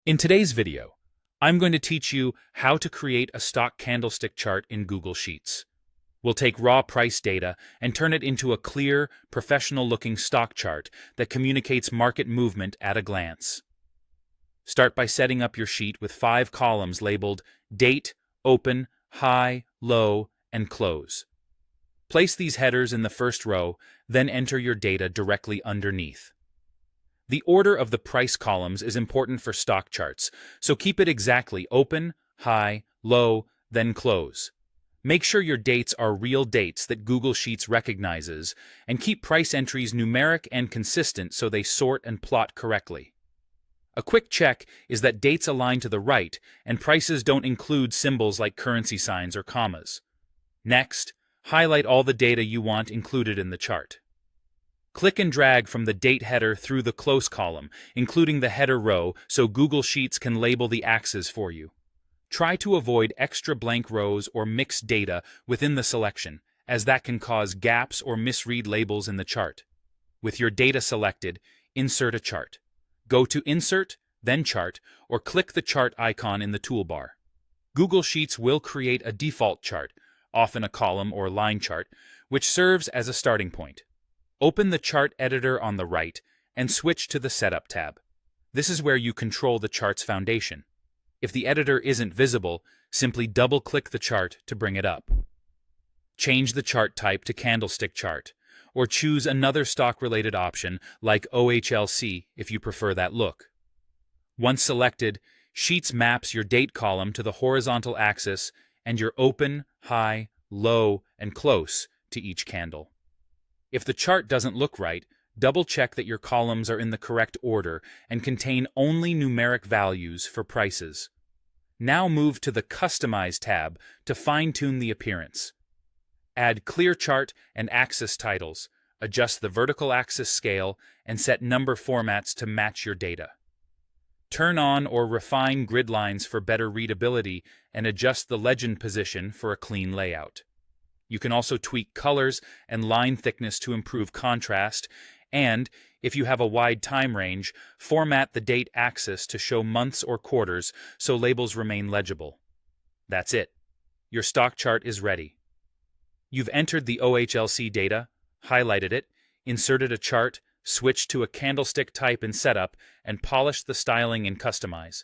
In today's video, I'm going to teach you how to create a stock candlestick chart in Google Sheets. We'll take raw price data and turn it into a clear, professional-looking stock chart that communicates market movement at a glance. Start by setting up your sheet with 5 columns labeled Date, Open, High, Low, and Close. Place these headers in the first row, then enter your data directly underneath. The order of the price columns is important for stock charts, so keep it exactly Open, High, Low, then Close. Make sure your dates are real dates that Google Sheets recognizes, and keep price entries numeric and consistent so they sort and plot correctly. A quick check is that dates align to the right and prices don't include symbols like currency signs or commas. Next, highlight all the data you want included in the chart. Click and drag from the date header through the close column, including the header row, so Google Sheets can label the axes for you. Try to avoid extra blank rows or mixed data within the selection, as that can cause gaps or misread labels in the chart. With your data selected, insert a chart. Go to Insert, then Chart, or click the chart icon in the toolbar. Google Sheets will create a default chart, often a column or line chart, which serves as a starting point. Open the chart editor on the right and switch to the Setup tab. This is where you control the chart's foundation. If the editor isn't visible, simply double-click the chart to bring it up. Change the chart type to Candlestick Chart, or choose another stock-related option like OHLC if you prefer that look. Once selected, Sheets maps your date column to the horizontal axis and your Open, High, Low, and Close to each candle. If the chart doesn't look right, double-check that your columns are in the correct order and contain only numeric values for prices. Now move to the Customize tab to fine-tune the appearance. Add clear chart and axis titles, adjust the vertical axis scale, and set number formats to match your data. Turn on or refine grid lines for better readability and adjust the legend position for a clean layout. You can also tweak colors and line thickness to improve contrast, and, if you have a wide time range, format the date axis to show months or quarters so labels remain legible. That's it. Your stock chart is ready. You've entered the OHLC data, highlighted it, inserted a chart, switched to a candlestick type in Setup, and polished the styling in Customize.